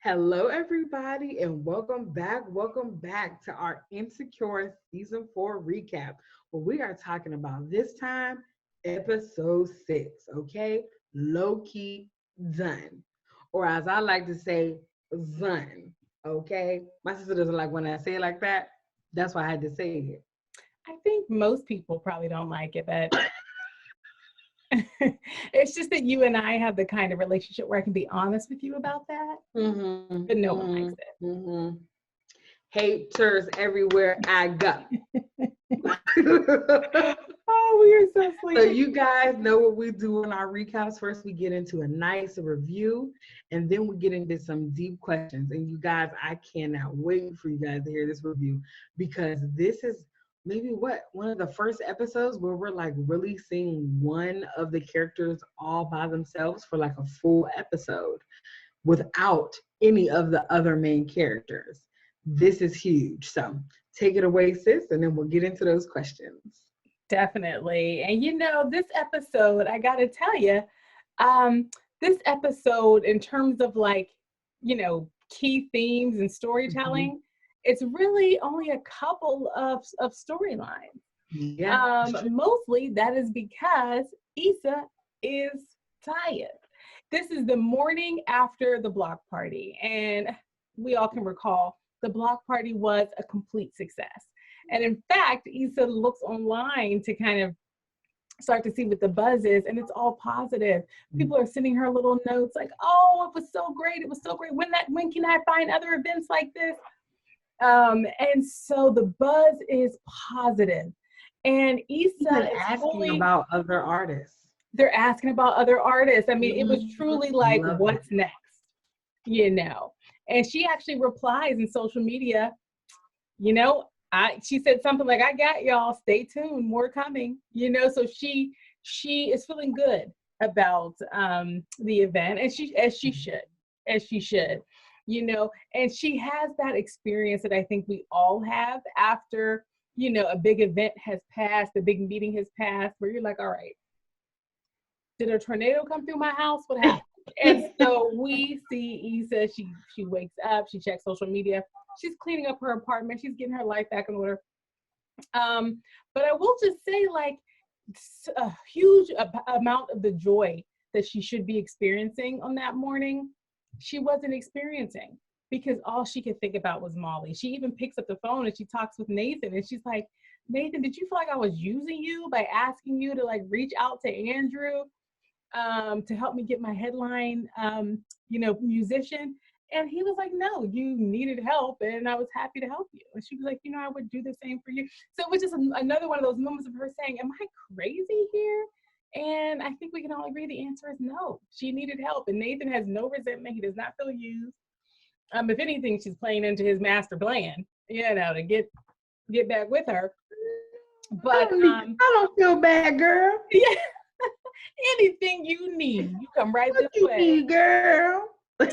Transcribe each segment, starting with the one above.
Hello, everybody, and welcome back to our Insecure Season 4 recap, where we are talking about this time, episode 6, okay? Low key done. Or as I like to say, done, okay? My sister doesn't like when I say it like that. That's why I had to say it. I think most people probably don't like it, but it's just that you and I have the kind of relationship where I can be honest with you about that, Mm-hmm, but no one mm-hmm, likes it. mm-hmm. Haters everywhere I go. Oh, we are so So sweet. you guys know what we do in our recaps. First, we get into a nice review, and then we get into some deep questions. And you guys, I cannot wait for you guys to hear this review because this is maybe one of the first episodes where we're like really seeing one of the characters all by themselves for like a full episode without any of the other main characters. This is huge. So take it away, sis, and then we'll get into those questions. Definitely. And this episode, I got to tell you, um, this episode, in terms of key themes and Mhm. storytelling, it's really only a couple of storylines. Yeah. Mostly that is because Issa is tired. This is the morning after the block party, and we all can recall the block party was a complete success. And in fact, Issa looks online to kind of start to see what the buzz is, and it's all positive. People are sending her little notes like, "Oh, it was so great! It was so great! When can I find other events like this?" And so the buzz is positive. And Even Issa is asking fully, about other artists. they're asking about other artists. I mean, it was Mhm. truly like, Love it. what's next? You know. And she actually replies in social media, she said something like, I got y'all, stay tuned, more coming. So she is feeling good about the event, and as she should, and she has that experience that I think we all have after a big event has passed, a big meeting has passed, where you're like, all right, did a tornado come through my house? What happened? And so we see Issa, she wakes up, she checks social media, she's cleaning up her apartment, she's getting her life back in order. But I will just say, like, a huge amount of the joy that she should be experiencing on that morning, she wasn't experiencing, because all she could think about was Molly. She even picks up the phone and she talks with Nathan, and she's like, Nathan, did you feel like I was using you by asking you to like reach out to Andrew to help me get my headline, musician? And he was like, no, you needed help and I was happy to help you. And she was like, I would do the same for you. So it was just another one of those moments of her saying, am I crazy here? And I think we can all agree the answer is no. She needed help. And Nathan has no resentment. He does not feel used. If anything, she's playing into his master plan, to get back with her. But I don't feel bad, girl. yeah, anything you need, you come right What this you way. need, girl? And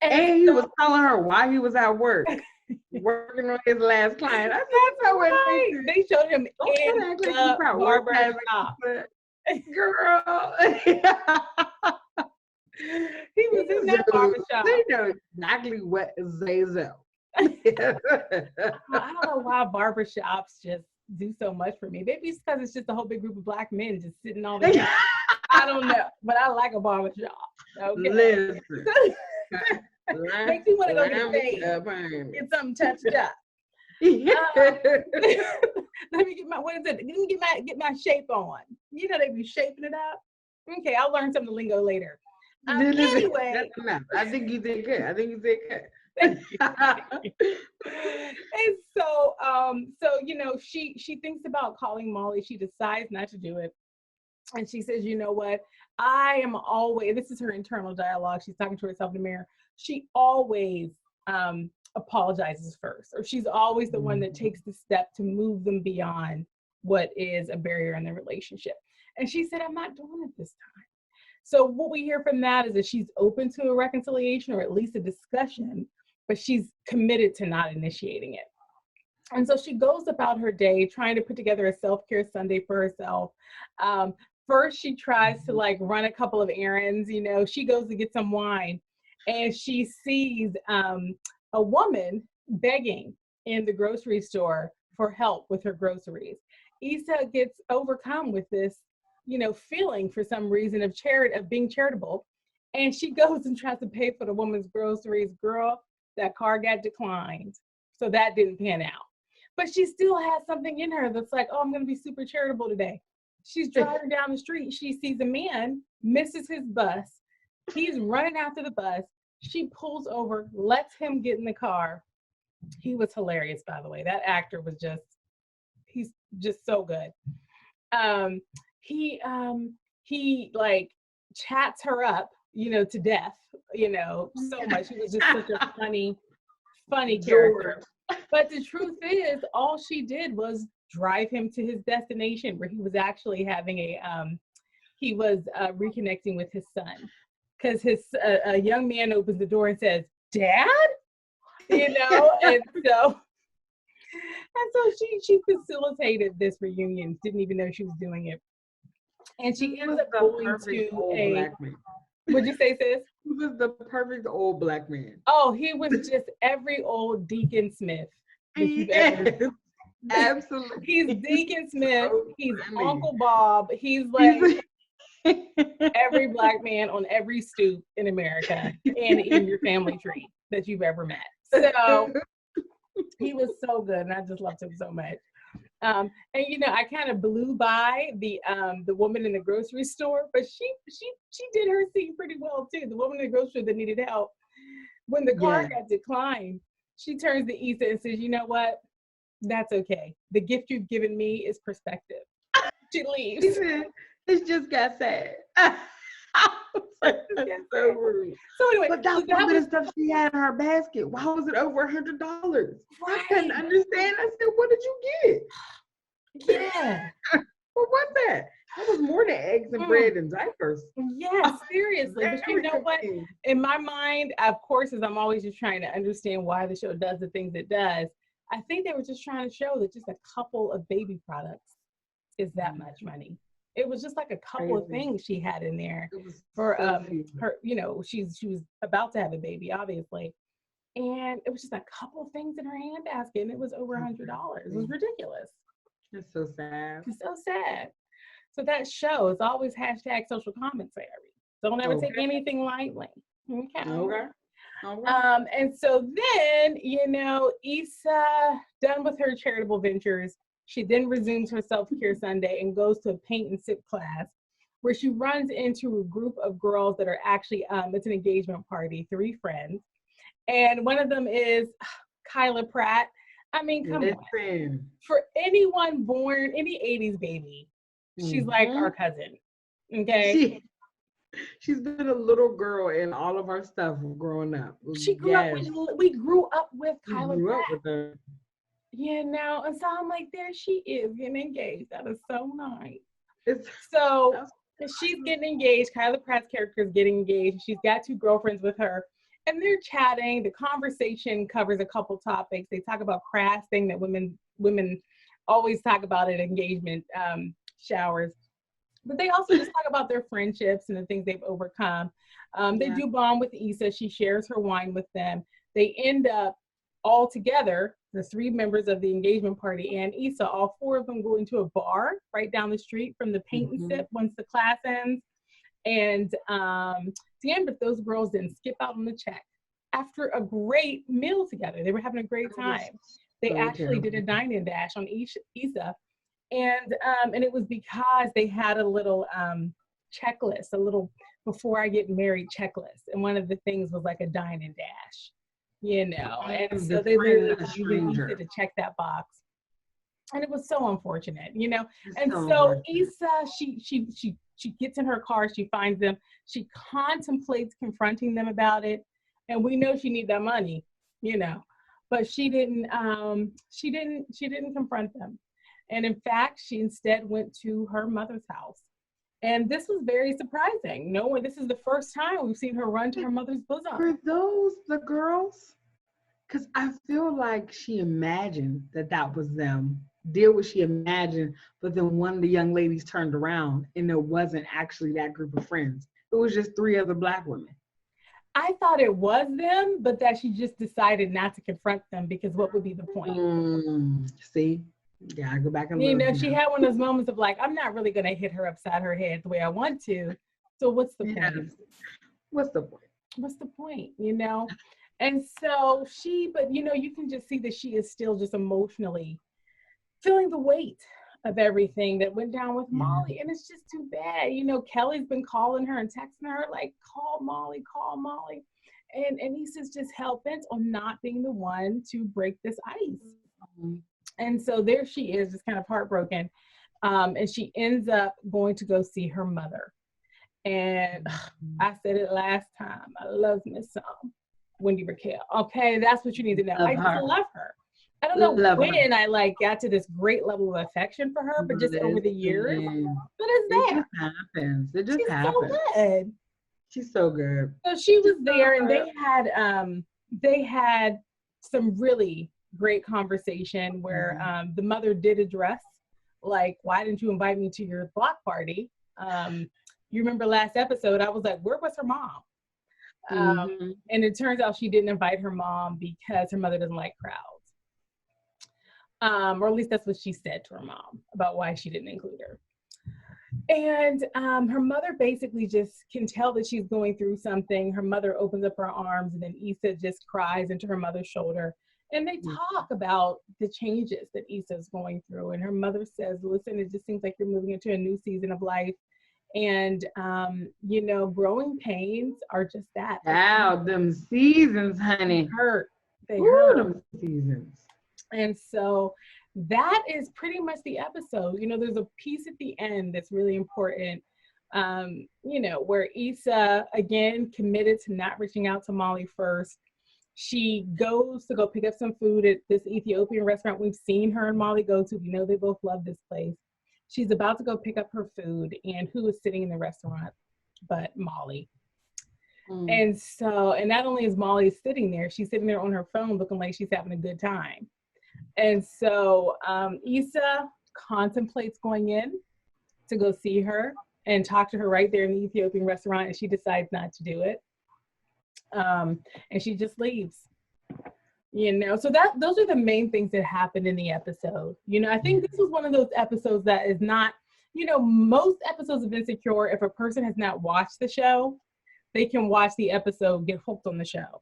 And he was so telling her why he was at work, working on his last client. I said, that's you know what, right. Nathan? They showed him Don't try in to act like you the proud work barber past shop. girl. He was in that barber They shop. know exactly what Zazel. I don't know why barber shops just do so much for me. Maybe it's because it's just a whole big group of black men just sitting all together. I don't know, but I like a barber shop. Okay. Listen. Makes me want to go get a fade, get something touched up. Let me get my, what is it? Let me get my shape on. They be shaping it up. Okay, I'll learn some of the lingo later. Anyway, That's enough. I think you did good. and so she thinks about calling Molly. She decides not to do it, and she says, you know what? I am always. This is her internal dialogue. She's talking to herself in the mirror. She always apologizes first, or she's always the one that takes the step to move them beyond what is a barrier in the relationship. And she said, I'm not doing it this time. So what we hear from that is that she's open to a reconciliation, or at least a discussion, but she's committed to not initiating it. And so she goes about her day trying to put together a self-care Sunday for herself. First, she tries to like run a couple of errands. She goes to get some wine. and she sees a woman begging in the grocery store for help with her groceries. Issa gets overcome with this, feeling for some reason of being charitable. And she goes and tries to pay for the woman's groceries. Girl, that car got declined. So that didn't pan out. But she still has something in her that's like, oh, I'm going to be super charitable today. She's driving down the street. She sees a man, misses his bus. He's running after the bus. She pulls over, lets him get in the car. He was hilarious, by the way. That actor was he's just so good. He like chats her up, to death, so much. He was just such a funny character. But the truth is, all she did was drive him to his destination, where he was actually having reconnecting with his son. Because a young man opens the door and says, "Dad?" and so she facilitated this reunion, didn't even know she was doing it. And she ends up going to what'd you say, sis? He was the perfect old black man. Oh, he was just every old Deacon Smith that you've ever. Absolutely. He's Deacon Smith. He's Uncle Bob. He's like every black man on every stoop in America and in your family tree that you've ever met. So he was so good, and I just loved him so much. And I kind of blew by the woman in the grocery store, but she did her scene pretty well too. The woman in the grocery store that needed help, when the car got declined, she turns to Issa and says, "You know what? That's okay. The gift you've given me is perspective." She leaves. It just got sad. So rude. So anyway, but that was the stuff she had in her basket. Why was it over $100? Right. I couldn't understand. I said, "What did you get?" Yeah. What was that? That was more than eggs and bread and diapers. Yes, seriously. But you know what? In my mind, of course, as I'm always just trying to understand why the show does the things it does, I think they were just trying to show that just a couple of baby products is that much money. It was just like a couple of things she had in there for her, she was about to have a baby, obviously. And it was just a couple of things in her hand basket, and it was over $100. It was ridiculous. It's so sad. It's so sad. So that show is always #social commentary. Don't ever take anything lightly. Okay. And so then, Issa, done with her charitable ventures, she then resumes her self-care Sunday and goes to a paint and sip class where she runs into a group of girls that are actually, it's an engagement party, 3 friends. And one of them is Kyla Pratt. I mean, come on. For anyone born, any 80s baby, she's like our cousin. Okay? She's been a little girl in all of our stuff growing up. She grew up we grew up with Kyla Pratt. With her. And so I'm like, there she is getting engaged. That is so nice. So she's getting engaged. Kyla Pratt's character is getting engaged. She's got 2 girlfriends with her, and they're chatting. The conversation covers a couple topics. They talk about crafts, thing that women always talk about at engagement showers. But they also just talk about their friendships and the things they've overcome. They do bond with Issa. She shares her wine with them. They end up all together, the 3 members of the engagement party and Issa, all 4 of them go into a bar right down the street from the paint and sip once the class ends. And the end of those girls didn't skip out on the check. After a great meal together, they were having a great time. They actually did a dine and dash on Issa. And it was because they had a little checklist, a little before I get married checklist. And one of the things was like a dine and dash. And so they literally used Issa to check that box, and it was so unfortunate, And so Issa, she gets in her car, she finds them, she contemplates confronting them about it, and we know she needs that money, but she didn't confront them, and in fact, she instead went to her mother's house. And this was very surprising. This is the first time we've seen her run to her mother's bosom. Were those the girls? Because I feel like she imagined that was them. Did what she imagined, but then one of the young ladies turned around and it wasn't actually that group of friends. It was just 3 other Black women. I thought it was them, but that she just decided not to confront them because what would be the point? See, yeah, I go back and You look. know, she had one of those moments of like, I'm not really going to hit her upside her head the way I want to. So what's the point? What's the point? What's the point? You know? And so but you know, you can just see that she is still just emotionally feeling the weight of everything that went down with Molly. And it's just too bad. You know, Kelly's been calling her and texting her, like, call Molly, call Molly. And Issa's just hell bent on not being the one to break this ice. And so there she is, just kind of heartbroken. And she ends up going to go see her mother. And I said it last time, I love Miss Wendy Raquel. Okay, that's what you need to know. I just love her. I don't know when I like got to this great level of affection for her, but just over the years. But it's there. It just happens. It just She's happens. So good. She's so good. So she was there, and they had some really great conversation where the mother did address, like, why didn't you invite me to your block party? You remember last episode, I was like, where was her mom? And it turns out she didn't invite her mom because her mother doesn't like crowds. Or at least that's what she said to her mom about why she didn't include her. And her mother basically just can tell that she's going through something. Her mother opens up her arms, and then Issa just cries into her mother's shoulder. And they talk about the changes that Issa's going through. And her mother says, listen, it just seems like you're moving into a new season of life. And, you know, growing pains are just that. Wow, them seasons, honey. They hurt. Them seasons. And so that is pretty much the episode. You know, there's a piece at the end that's really important, you know, where Issa, again, committed to not reaching out to Molly first. She goes to go pick up some food at this Ethiopian restaurant we've seen her and Molly go to. We know they both love this place. She's about to go pick up her food, and who is sitting in the restaurant but Molly? And so, and not only is Molly sitting there, she's sitting there on her phone looking like she's having a good time. And so Issa contemplates going in to go see her and talk to her right there in the Ethiopian restaurant, and she decides not to do it. And she just leaves. You know, so those are the main things that happened in the episode. You know, I think this was one of those episodes that is not, you know, most episodes of Insecure, if a person has not watched the show, they can watch the episode, get hooked on the show.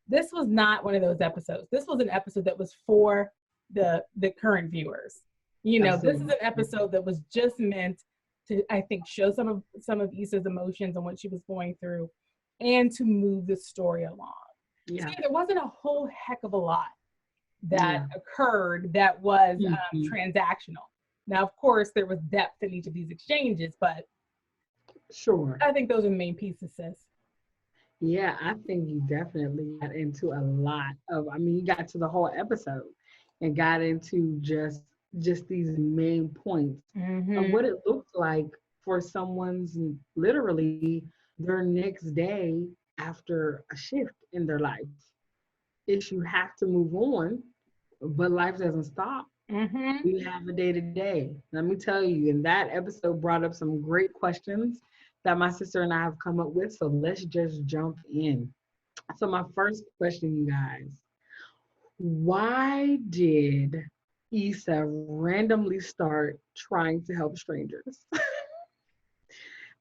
This was not one of those episodes. This was an episode that was for the current viewers. You know, Absolutely. This is an episode that was just meant to, I think, show some of Issa's emotions and what she was going through, and to move the story along. Yeah. See, there wasn't a whole heck of a lot that occurred that was transactional. Now, of course, there was depth in each of these exchanges, but sure, I think those are the main pieces, sis. Yeah, I think you definitely got into a lot of, I mean, you got to the whole episode and got into just these main points of what it looked like for someone's literally their next day after a shift in their life. Is you have to move on, but life doesn't stop. We have a day-to-day. Let me tell you, and that episode brought up some great questions that my sister and I have come up with. So let's just jump in. So my first question, you guys, why did Issa randomly start trying to help strangers?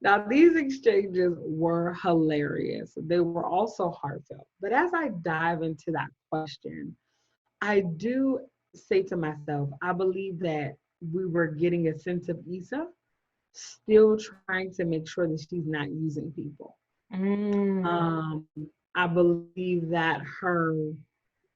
Now, these exchanges were hilarious. They were also heartfelt. But as I dive into that question, I do say to myself, I believe that we were getting a sense of Issa still trying to make sure that she's not using people. I believe that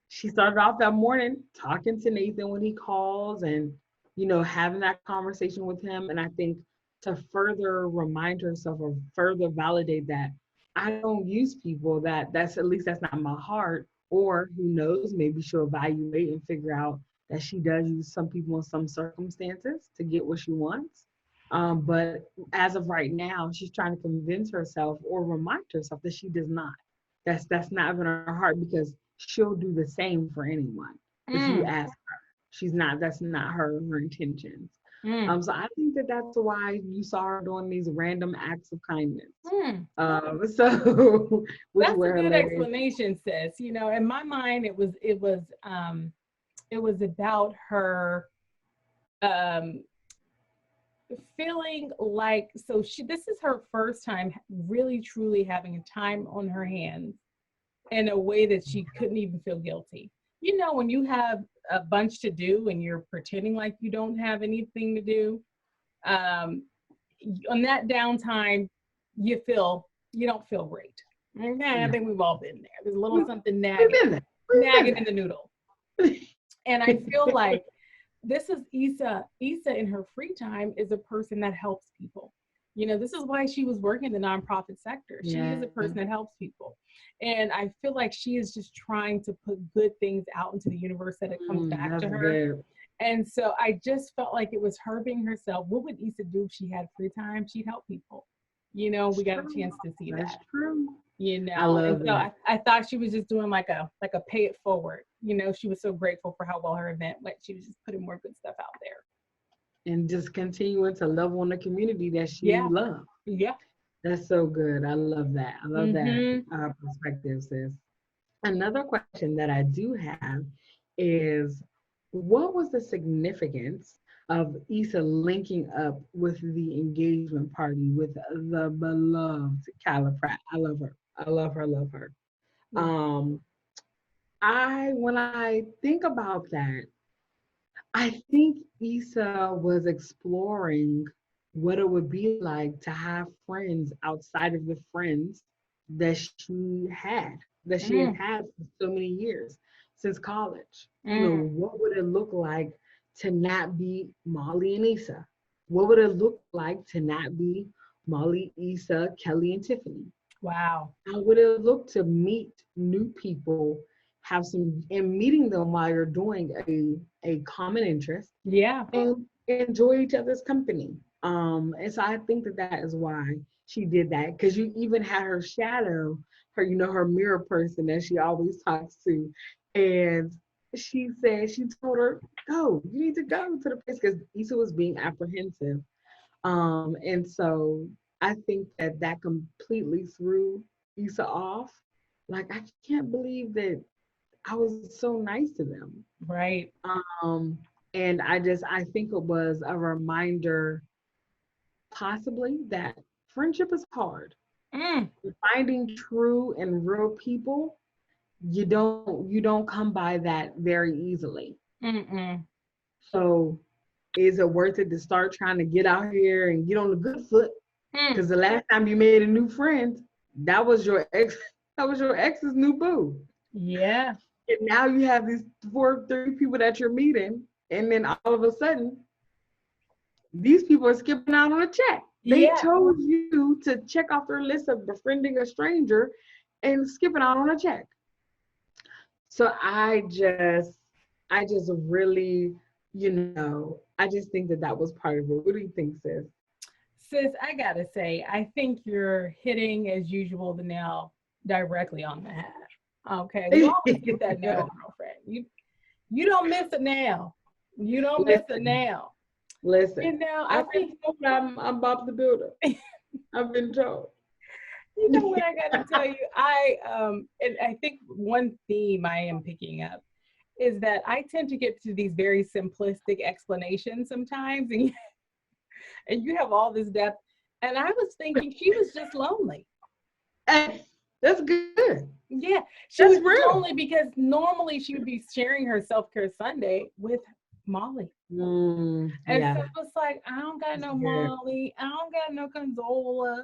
she started off that morning talking to Nathan when he calls and, you know, having that conversation with him. And I think to further remind herself or further validate that I don't use people, that's not my heart. Or who knows, maybe she'll evaluate and figure out that she does use some people in some circumstances to get what she wants. But as of right now, she's trying to convince herself or remind herself that she does not. That's not in her heart, because she'll do the same for anyone. If you ask her, that's not her intentions. Mm. So I think that that's why you saw her doing these random acts of kindness. Mm. So which That's a were good hilarious. explanation, sis. You know, in my mind, it was about her um feeling like, so she, this is her first time really truly having a time on her hands in a way that she couldn't even feel guilty. You know, when you have a bunch to do and you're pretending like you don't have anything to do, um, on that downtime, you don't feel great. Okay, I Yeah. think we've all been there. There's a little something We've been there. We've been nagging in the noodle. And I feel like this is Issa. Issa in her free time is a person that helps people. You know, this is why she was working in the nonprofit sector. She Yeah. is a person that helps people. And I feel like she is just trying to put good things out into the universe that it comes back That's to her. good. And so I just felt like it was her being herself. What would Issa do if she had free time? She'd help people. You know, we That's got a true. chance to see That's that. true. You I know, and love so that. I thought she was just doing like a pay it forward. You know, she was so grateful for how well her event went. She was just putting more good stuff out there. And just continuing to love on the community that she Yeah, loves. yeah. That's so good. I love that. I love that Mm-hmm. perspective, sis. Another question that I do have is what was the significance of Issa linking up with the engagement party with the beloved Kyla Pratt? I love her. I love her, love her. Yeah. Um, when I think about that, I think Issa was exploring what it would be like to have friends outside of the friends that she has Mm, had for so many years since college. You know, mm. what would it look like to not be Molly and Issa? What would it look like to not be Molly, Issa, Kelly, and Tiffany? Wow. How would it look to meet new people, have some, and meeting them while you're doing a common interest Yeah. and enjoy each other's company? And so I think that that is why she did that, because you even had her shadow, her, you know, her mirror person that she always talks to, and she said, she told her, go, you need to go to the place, because Issa was being apprehensive. And so I think that that completely threw Issa off. Like, I can't believe that I was so nice to them. Right. Um, and I think it was a reminder, possibly, that friendship is hard. Mm, Finding true and real people, you don't come by that very easily. mm-mm. So is it worth it to start trying to get out here and get on the good foot? Mm. Because the last time you made a new friend, that was your ex, that was your ex's new boo. Yeah. And now you have these three people that you're meeting, and then all of a sudden, these people are skipping out on a check. They Yeah. chose you to check off their list of befriending a stranger and skipping out on a check. So I just really, I just think that that was part of it. What do you think, sis? Sis, I gotta say, I think you're hitting, as usual, the nail directly on the head. Okay. You always get that nail, girlfriend. You don't miss a nail. You don't miss a Listen, nail. listen. You know, I I've think been told I'm Bob the Builder. I've been told. you know what I gotta tell you. And I think one theme I am picking up is that I tend to get to these very simplistic explanations sometimes, and you have all this depth. And I was thinking she was just lonely. Hey, that's good. Yeah, she That's was just real. lonely because normally she would be sharing her self-care Sunday with Molly. And so Yeah, it's like, I don't got that's no good. Molly, I don't got no Consola.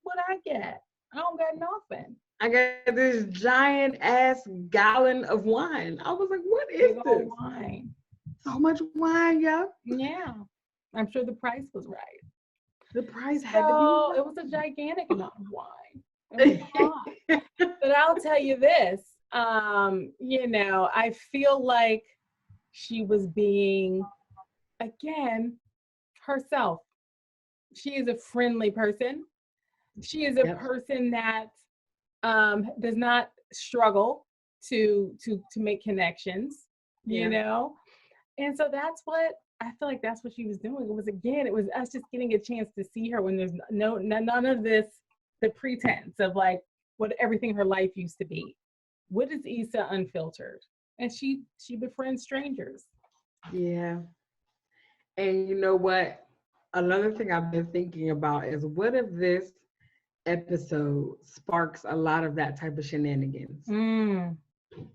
What I get? I don't got nothing. I got this giant ass gallon of wine. I was like, what is Big old this? wine. So much wine, yeah. Yeah. I'm sure the price was right. The price had to be So it was a gigantic amount of wine. It was a lot. But I'll tell you this, you know, I feel like she was being, again, herself. She is a friendly person. She is a Yep. person that does not struggle to make connections, you Yeah. know. And so that's what I feel like that's what she was doing. It was us just getting a chance to see her when there's none of this, the pretense of like what everything her life used to be. What is Issa unfiltered? And she befriends strangers. Yeah. And you know what? Another thing I've been thinking about is what if this episode sparks a lot of that type of shenanigans? Mm.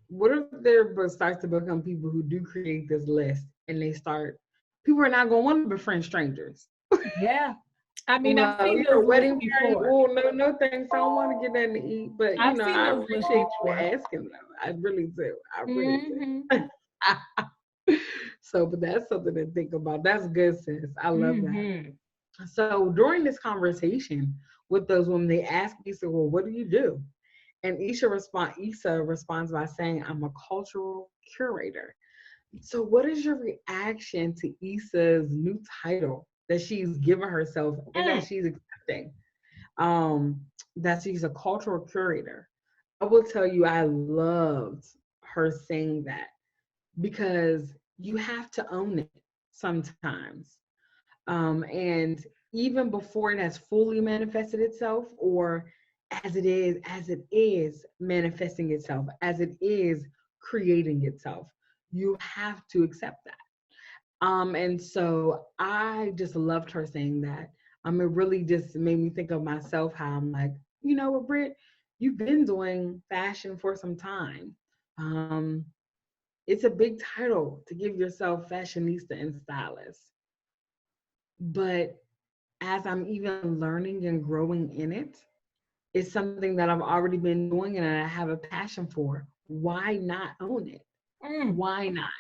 What if there starts to become people who do create this list and people are not going to want to befriend strangers. Yeah. I mean, I've seen You're those wedding lists party. before. Oh, no, thanks. I don't want to get nothing to eat. But, I've seen I those lists appreciate you before. asking them. I really do. I really Mm-hmm. do. So, but that's something to think about. That's good, sis. I love Mm-hmm. that. So during this conversation with those women, they ask Issa, well, what do you do? And Issa responds by saying, I'm a cultural curator. So what is your reaction to Issa's new title that she's given herself and that she's accepting? That she's a cultural curator. I will tell you, I loved her saying that because you have to own it sometimes. And even before it has fully manifested itself, or as it is manifesting itself, as it is creating itself, you have to accept that. And so I just loved her saying that. It really just made me think of myself, how I'm like, you know what, Britt, you've been doing fashion for some time. Um, it's a big title to give yourself fashionista and stylist. But as I'm even learning and growing in it, it's something that I've already been doing and I have a passion for. Why not own it? Why not?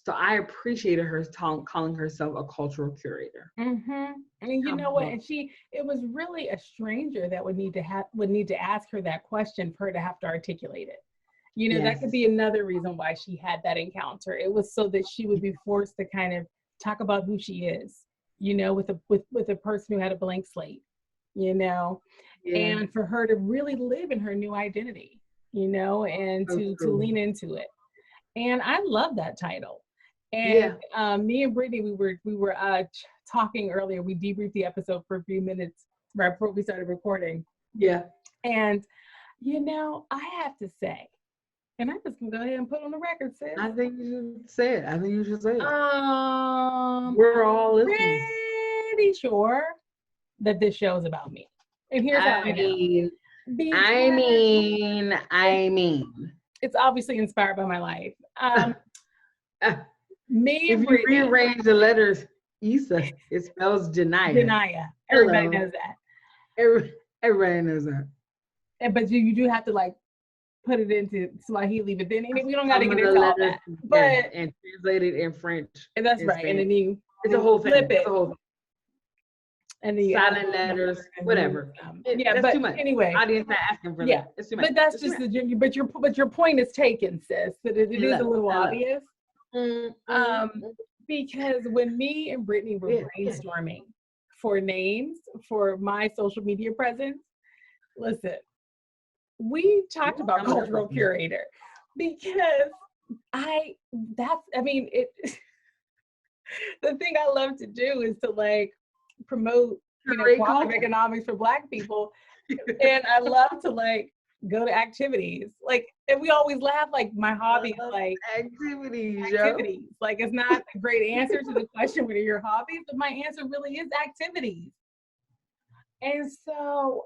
So I appreciated her calling herself a cultural curator. Mm-hmm. And you know what? And it was really a stranger that would need to ask her that question for her to have to articulate it. That could be another reason why she had that encounter. It was so that she would be forced to kind of talk about who she is, with a person who had a blank slate, and for her to really live in her new identity, and to lean into it. And I love that title. And me and Brittany, we were talking earlier. We debriefed the episode for a few minutes right before we started recording. Yeah. And I have to say, and I just can go ahead and put on the record, sis. I think you should say it. We're all listening. Pretty sure that this show is about me. And here's how I know. It's obviously inspired by my life. Me and if you rearrange the letters, Issa, it spells Genia. Genia. Everybody knows that. Everybody knows that. But you do have to like put it into Swahili, but then we don't got to get into all that. But and translate it in French. And that's right. Spanish. And then it's a whole thing. Flip it. And the silent letters, whatever. That's too much. Anyway, audience not asking for that. It's too much. But that's just but your point is taken, sis. That it is a little obvious. Because when me and Brittany were brainstorming for names for my social media presence, listen, we talked about cultural curator because the thing I love to do is to like promote cooperative economics for Black people, and I love to like go to activities, like, and we always laugh, like my hobby is like activities. Like, it's not a great answer to the question what are your hobbies, but my answer really is activities. And so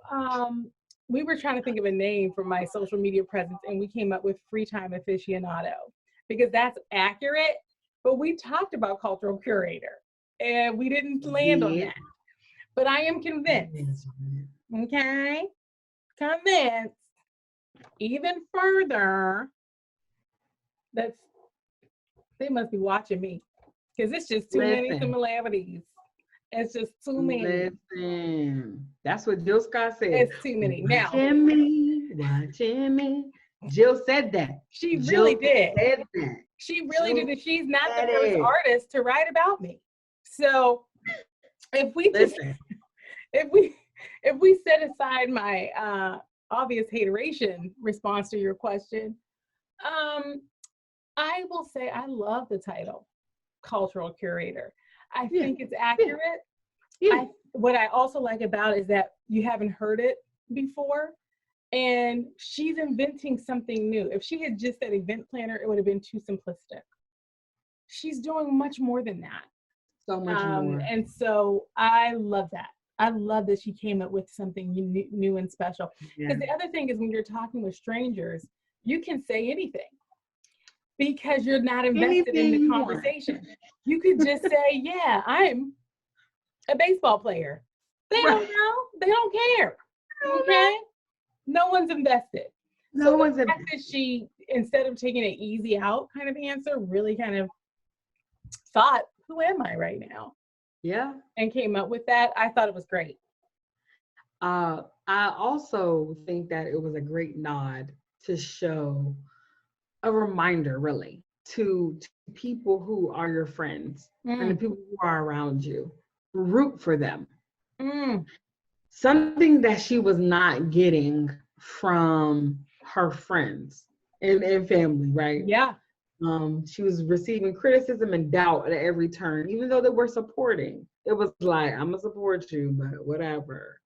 we were trying to think of a name for my social media presence, and we came up with Free Time Aficionado because that's accurate, but we talked about cultural curator and we didn't land on that. But I am convinced, convinced even further that they must be watching me because it's just too many similarities. It's just too many. Listen, that's what Jill Scott said. It's too many. Now, watching me. Jill said that. She really did. She really did. She's not the first artist to write about me. So if we if we set aside my obvious hateration response to your question, I will say I love the title cultural curator. I think it's accurate. Yeah. What I also like about it is that you haven't heard it before, and she's inventing something new. If she had just said event planner, it would have been too simplistic. She's doing much more than that. So much more. And so I love that. I love that she came up with something new and special. Because the other thing is, when you're talking with strangers, you can say anything because you're not invested in the conversation. You could just say, yeah, I'm a baseball player. They don't know. They don't care. Okay? No one's invested. So the fact that she, instead of taking an easy out kind of answer, really kind of thought, who am I right now? Yeah. And came up with that. I thought it was great. I also think that it was a great nod to show a reminder, really, to people who are your friends and the people who are around you. Root for them. Something that she was not getting from her friends and family, right? Yeah. She was receiving criticism and doubt at every turn, even though they were supporting. It was like, I'm gonna support you, but whatever.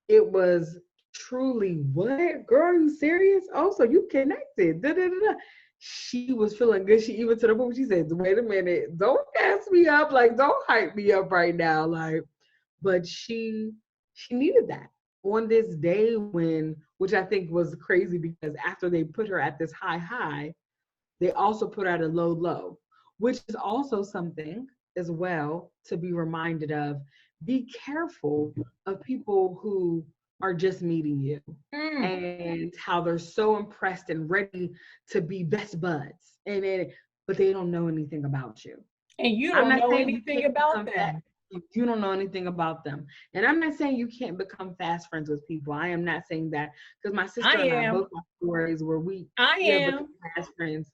It was truly, what? Girl, are you serious? Oh, so you connected. Da, da, da, da. She was feeling good. She even to the point she said, wait a minute, don't gas me up, like don't hype me up right now. Like, but she needed that on this day which I think was crazy, because after they put her at this high, they also put her at a low, which is also something as well to be reminded of. Be careful of people who are just meeting you and how they're so impressed and ready to be best buds, but they don't know anything about you. And you don't know anything about them. You don't know anything about them. And I'm not saying you can't become fast friends with people. I am not saying that, because my sister and I both have stories where we become fast friends.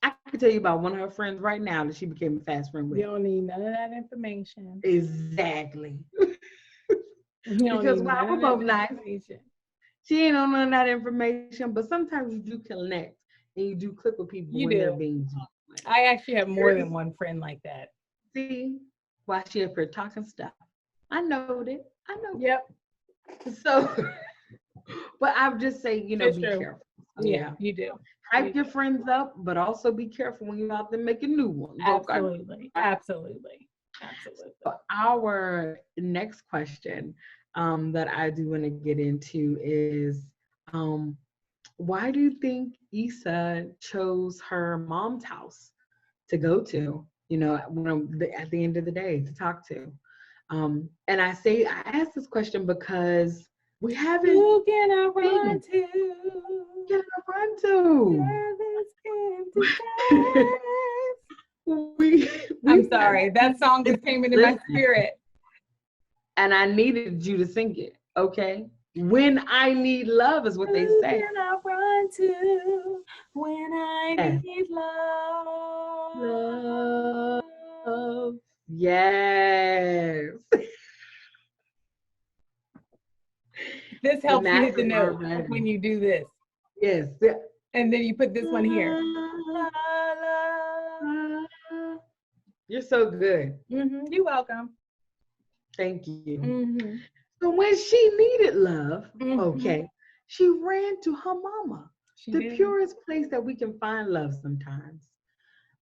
I can tell you about one of her friends right now that she became a fast friend with. You don't need none of that information. Exactly. Because while we're both nice, she ain't on none of that information, but sometimes you do connect and you do click with people when they're being genuine. I actually have more than one friend like that. See, why she up here talking stuff. I know it. Yep. So, but I would just say, be careful. Yeah, you do. Hype your friends up, but also be careful when you're out there making new ones. Absolutely. Okay? Absolutely. So our next question that I do want to get into is, why do you think Issa chose her mom's house to go to, at the end of the day, to talk to? And I ask this question because we haven't. Who can I run to? Can I run to? I'm sorry, that song just came into my spirit. And I needed you to sing it, okay? When I need love is what they say. Who can I run to when I need love? Love. Yes. This helps you hit the note when you do this. Yes. And then you put this one here. You're so good. You're welcome. Thank you. So when she needed love, okay, she ran to her mama. The purest place that we can find love sometimes.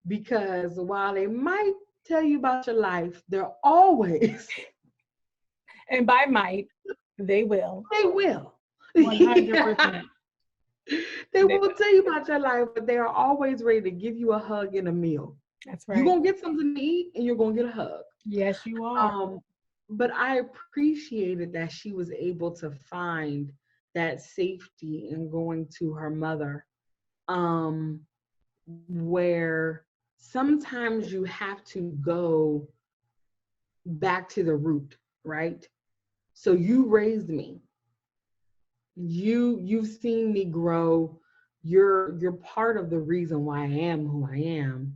Because while they might tell you about your life, they're always. And by might, they will. They will. 100%. They will tell you about your life, but they are always ready to give you a hug and a meal. That's right. You're going to get something to eat and you're going to get a hug. Yes, you are. But I appreciated that she was able to find that safety in going to her mother, where sometimes you have to go back to the root, right? So you raised me. You've seen me grow. You're part of the reason why I am who I am.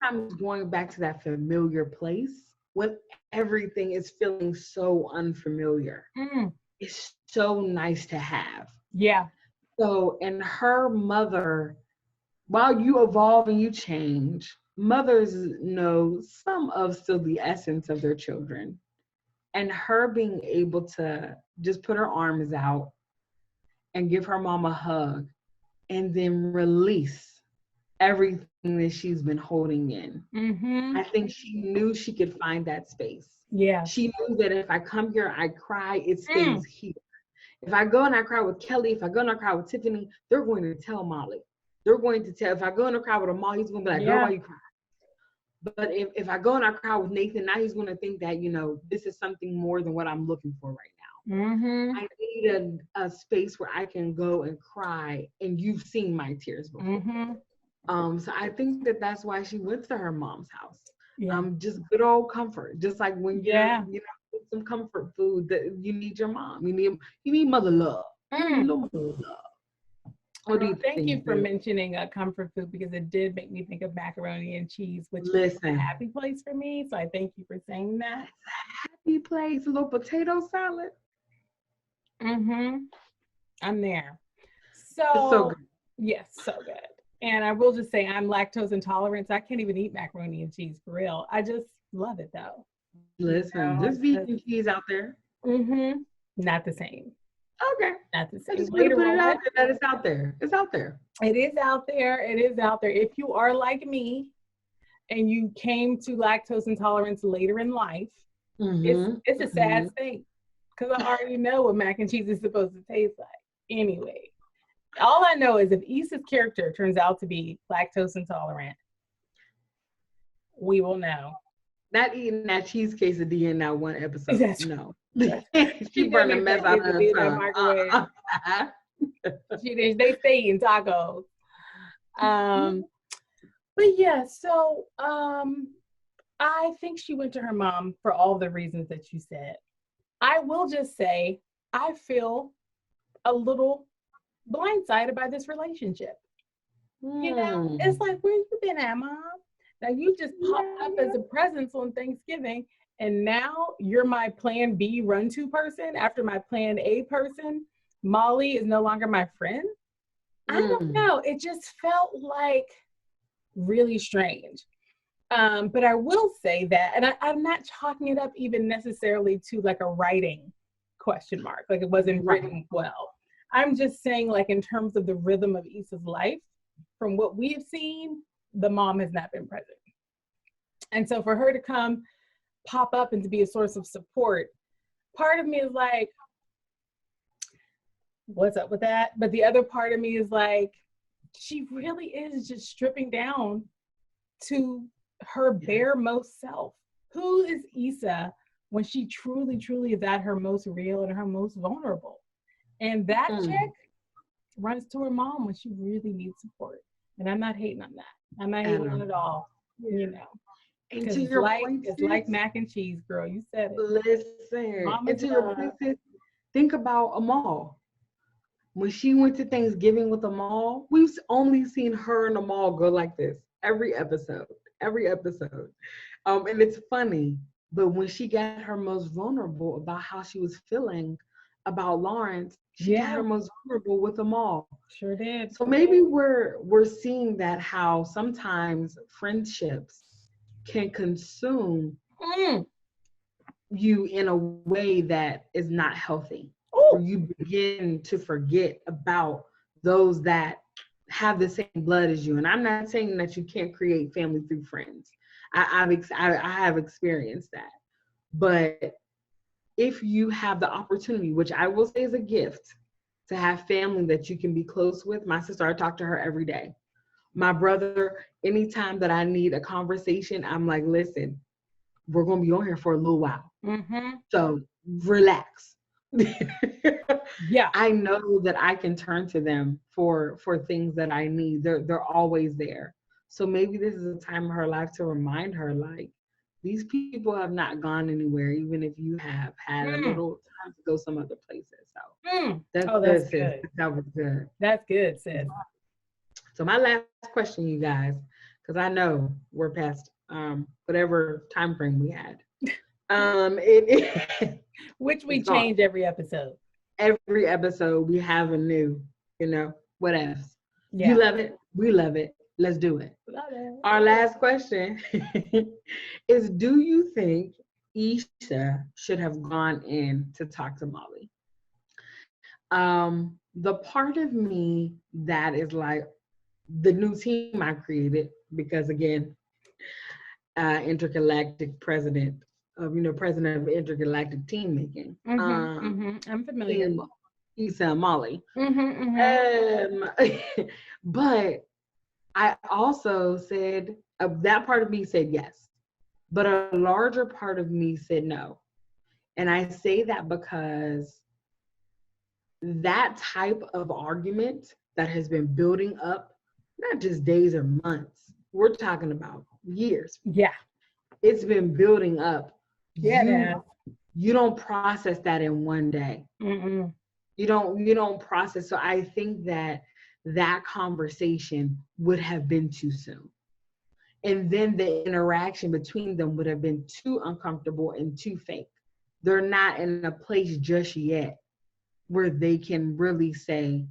Sometimes going back to that familiar place when everything is feeling so unfamiliar. It's so nice to have. Yeah. So, and her mother, while you evolve and you change, mothers know some of still the essence of their children. And her being able to just put her arms out and give her mom a hug and then release everything that she's been holding in. Mm-hmm. I think she knew she could find that space. Yeah. She knew that if I come here, I cry, it stays here. If I go and I cry with Kelly, if I go and I cry with Tiffany, they're going to tell Molly. They're going to tell, if I go and I cry with Amal, he's going to be like, girl, why you cry? But if I go and I cry with Nathan, now he's going to think that, this is something more than what I'm looking for right now. Mm-hmm. I need a space where I can go and cry, and you've seen my tears before. Mm-hmm. So I think that that's why she went to her mom's house. Yeah. Just good old comfort. Just like when you're, some comfort food that you need your mom. You need mother love. Mother love. What do you think? Thank you for mentioning a comfort food, because it did make me think of macaroni and cheese, which is a happy place for me. So I thank you for saying that. It's a happy place. A little potato salad. Mm-hmm. I'm there. It's so good. Yes, so good. And I will just say I'm lactose intolerant, so I can't even eat macaroni and cheese for real. I just love it though. Listen, there's vegan cheese out there. Mm-hmm. Not the same. Okay. Not the same. I just want to put it out there that it's out there. It's out there. It is out there. It is out there. If you are like me and you came to lactose intolerance later in life, it's a sad state, because I already know what mac and cheese is supposed to taste like. Anyway, all I know is if Issa's character turns out to be lactose intolerant, we will know. Not eating that cheese quesadilla in that one episode. That's no. She burned the mess out of her tongue. They stay eating tacos. But yeah, so I think she went to her mom for all the reasons that you said. I will just say I feel a little blindsided by this relationship. It's like, where you been at, Mom? Now you just popped up as a presence on Thanksgiving, and now you're my plan B run to person after my plan A person. Molly is no longer my friend. I don't know. It just felt like really strange. But I will say that, and I'm not chalking it up even necessarily to like a writing question mark, like it wasn't written well. I'm just saying, like, in terms of the rhythm of Issa's life, from what we've seen, the mom has not been present. And so for her to come pop up and to be a source of support, part of me is like, what's up with that? But the other part of me is like, she really is just stripping down to her bare most self. Who is Issa when she truly, truly is at her most real and her most vulnerable? And that chick runs to her mom when she really needs support. And I'm not hating on that. I'm not hating on it all, And to your point, it's like mac and cheese, girl. You said it. Listen, and to your point, sis, think about Amal. When she went to Thanksgiving with Amal, we've only seen her and Amal go like this every episode. And it's funny, but when she got her most vulnerable about how she was feeling about Lawrence, she got her most vulnerable with Amal. Sure did. So maybe we're seeing that how sometimes friendships can consume you in a way that is not healthy. Where you begin to forget about those that have the same blood as you. And I'm not saying that you can't create family through friends. I have experienced that. But if you have the opportunity, which I will say is a gift, to have family that you can be close with. My sister, I talk to her every day. My brother, anytime that I need a conversation, I'm like, listen, we're going to be on here for a little while. So relax. Yeah, I know that I can turn to them for things that I need. They're always there. So maybe this is a time of her life to remind her, like, these people have not gone anywhere, even if you have had a little time to go some other places. So that's good. That was good. That's good, sis. So my last question, you guys, because I know we're past whatever time frame we had. Which we change every episode. Every episode we have a new, what else? Yeah. You love it. We love it. Let's do it. Love it. Our last question is, do you think Issa should have gone in to talk to Molly? The part of me that is like the new team I created, because again, intergalactic president president of intergalactic team making. I'm familiar. Issa and Molly. Mm-hmm. But I also said that part of me said yes, but a larger part of me said no. And I say that because that type of argument that has been building up, not just days or months, we're talking about years. Yeah. It's been building up. Yeah. You don't process that in one day. Mm-mm. You don't process. So I think that conversation would have been too soon. And then the interaction between them would have been too uncomfortable and too fake. They're not in a place just yet where they can really say,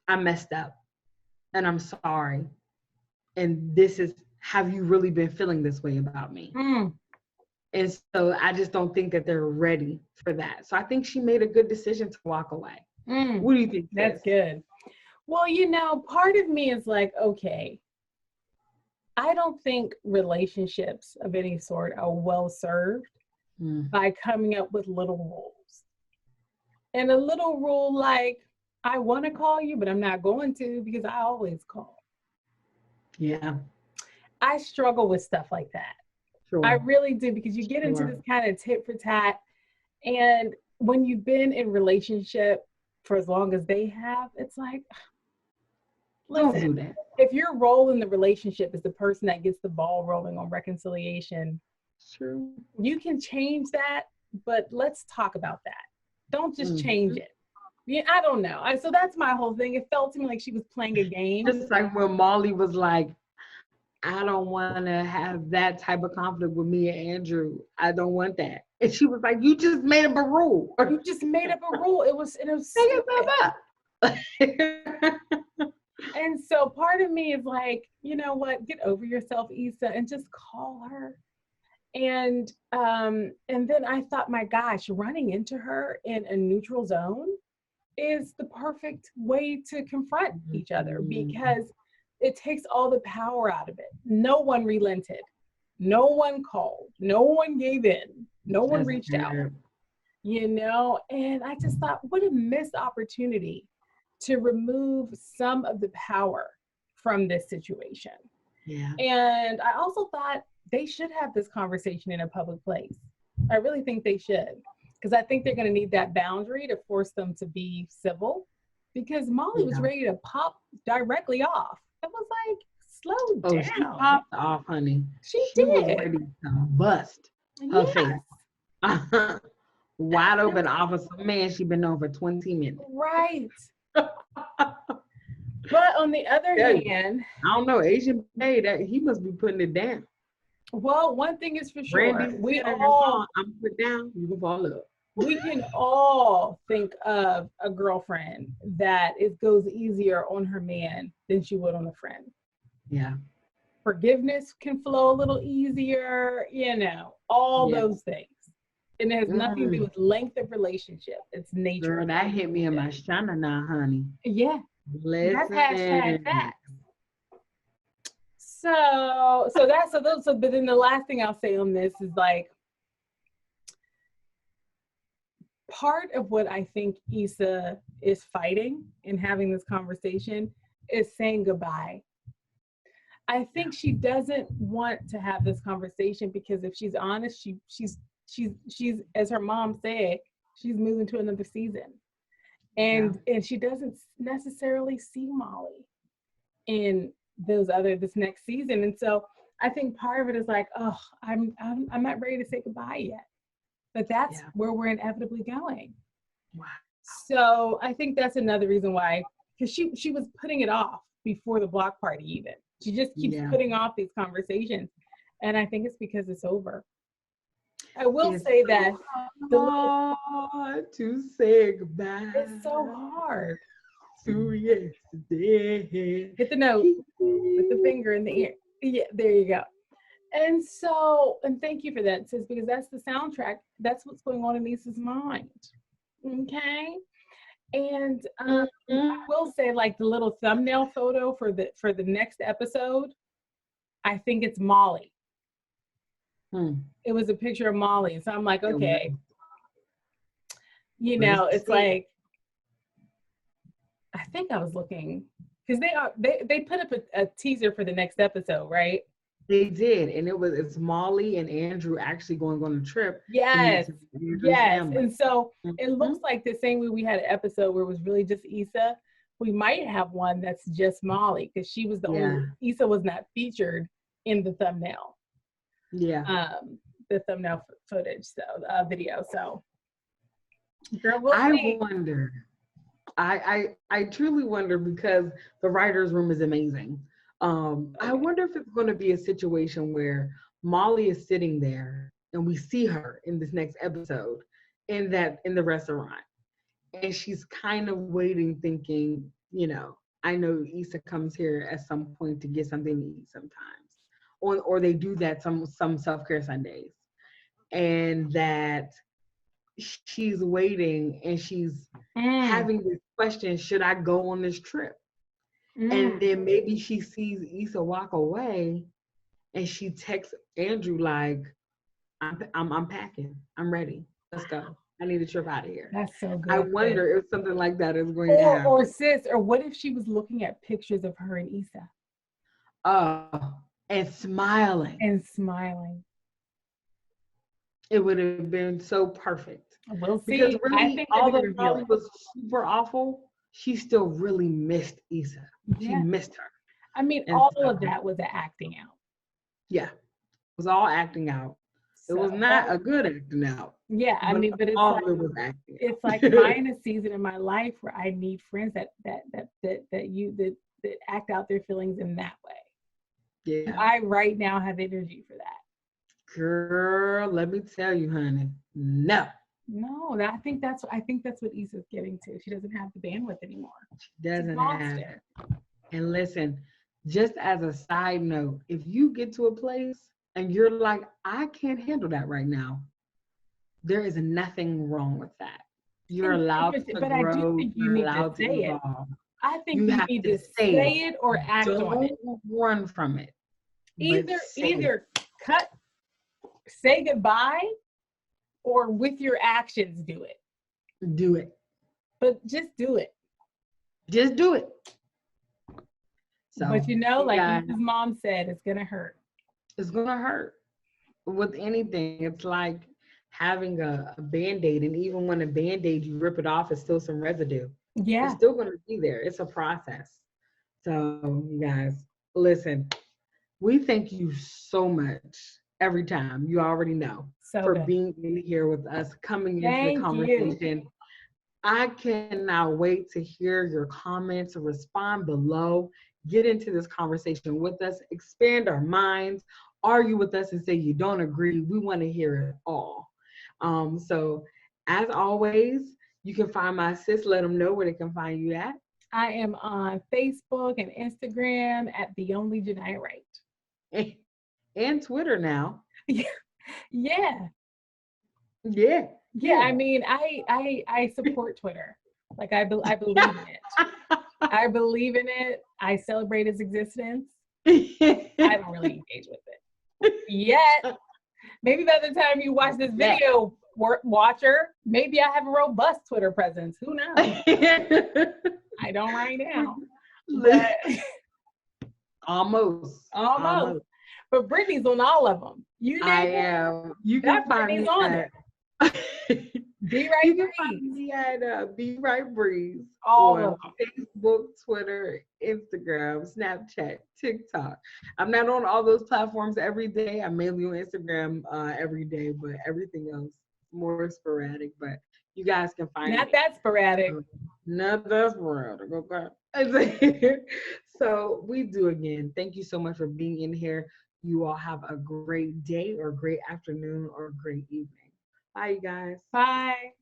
I messed up and I'm sorry. And this is, have you really been feeling this way about me? And so I just don't think that they're ready for that. So I think she made a good decision to walk away. What do you think? That's good. Well, part of me is like, okay, I don't think relationships of any sort are well served by coming up with little rules. And a little rule like, I want to call you, but I'm not going to because I always call. Yeah. I struggle with stuff like that. Sure. I really do, because you get into this kind of tit for tat. And when you've been in relationship for as long as they have, it's like, listen, don't do that. If your role in the relationship is the person that gets the ball rolling on reconciliation, true, you can change that, but let's talk about that. Don't just change it. Yeah, I don't know. So that's my whole thing. It felt to me like she was playing a game. Just like when Molly was like, I don't want to have that type of conflict with me and Andrew. I don't want that. And she was like, you just made up a rule. You just made up a rule. It was stupid. And so part of me is like, you know what? Get over yourself, Issa, and just call her. And then I thought, my gosh, running into her in a neutral zone is the perfect way to confront each other, because it takes all the power out of it. No one relented. No one called. No one gave in. No one reached out. And I just thought, what a missed opportunity to remove some of the power from this situation. Yeah. And I also thought they should have this conversation in a public place. I really think they should, because I think they're going to need that boundary to force them to be civil, because Molly was ready to pop directly off. It was like, slow down. She popped off, honey. She did. Was ready to bust her face. Wide open off of some man she'd been on for 20 minutes. Right. But on the other hand, I don't know, Asian Bay, that he must be putting it down. Well, one thing is for sure, I'm put down, you can fall up. We can all think of a girlfriend that goes easier on her man than she would on a friend. Yeah. Forgiveness can flow a little easier, all those things. And it has nothing to do with length of relationship. It's nature. Girl, that hit me in my shana now, honey. Yeah. Listen. That's hashtag facts. But then the last thing I'll say on this is like, part of what I think Issa is fighting in having this conversation is saying goodbye. I think she doesn't want to have this conversation because if she's honest, she's as her mom said, she's moving to another season. And she doesn't necessarily see Molly in this next season. And so I think part of it is like, oh, I'm not ready to say goodbye yet. But that's where we're inevitably going. Wow. So I think that's another reason why, because she was putting it off before the block party even. She just keeps putting off these conversations. And I think it's because it's over. I will say that hard to say goodbye. It's so hard. through yesterday. Hit the note with the finger in the ear. Yeah, there you go. And so, and thank you for that, sis, because that's the soundtrack. That's what's going on in Issa's mind. Okay. And I will say, like, the little thumbnail photo for the next episode, I think it's Molly. It was a picture of Molly. So I'm like, okay. You know, it's like, I think I was looking, because they put up a teaser for the next episode, right? They did, and it's Molly and Andrew actually going on a trip. Yes, family. And so it looks like the same way we had an episode where it was really just Issa. We might have one that's just Molly, because she was the only, Issa was not featured in the thumbnail. Yeah. The thumbnail footage, so video. So, girl, I wonder. I truly wonder, because the writer's room is amazing. I wonder if it's going to be a situation where Molly is sitting there and we see her in this next episode in the restaurant, and she's kind of waiting, thinking, you know, I know Issa comes here at some point to get something to eat sometimes, or they do that some self-care Sundays, and that she's waiting and she's having this question, should I go on this trip? And then maybe she sees Issa walk away and she texts Andrew like, I'm packing. I'm ready. Let's go. I need a trip out of here. That's so good. I wonder if something like that is going to happen. Or sis, or what if she was looking at pictures of her and Issa? And smiling. It would have been so perfect. We'll see. Because really, I think although Molly was super awful, she still really missed Issa. She missed her. I mean, and all of that was acting out. Yeah. It was all acting out. So, it was not a good acting out. Yeah, I mean, but it's all like, of it was acting out. It's like I'm in a season in my life where I need friends that act out their feelings in that way. Yeah. I right now have energy for that. Girl, let me tell you, honey. No, I think that's what Issa's getting to. She doesn't have the bandwidth anymore. She doesn't have it. And listen, just as a side note, if you get to a place and you're like, I can't handle that right now, there is nothing wrong with that. You're allowed to grow. I do think you need to say it. I think you need to say it or act on it. Don't run from it. Either say goodbye, or with your actions do it. Do it. But just do it. Just do it. So, but you know, like his mom said, it's gonna hurt. It's gonna hurt. With anything, it's like having a Band-Aid, and even when a Band-Aid, you rip it off, it's still some residue. Yeah. It's still gonna be there. It's a process. So you guys, listen, we thank you so much every time. You already know. For being in here with us, coming into the conversation. I cannot wait to hear your comments, respond below, get into this conversation with us, expand our minds, argue with us and say you don't agree. We want to hear it all. So as always, you can find my sis. Let them know where they can find you at. I am on Facebook and Instagram at The Only Genia Right. And Twitter now. Yeah. I mean, I support Twitter. Like I believe in it. I believe in it. I celebrate its existence. I don't really engage with it yet. Maybe by the time you watch this video, watcher, maybe I have a robust Twitter presence. Who knows? I don't right now. But almost. But Brittany's on all of them. I am. You can find me on it. Be Right You can find me at Be Right Breeze on Facebook, Twitter, Instagram, Snapchat, TikTok. I'm not on all those platforms every day. I'm mainly on Instagram every day, but everything else more sporadic. But you guys can find not that sporadic. Not that sporadic. Okay. So we do again. Thank you so much for being in here. You all have a great day or great afternoon or great evening. Bye, you guys. Bye.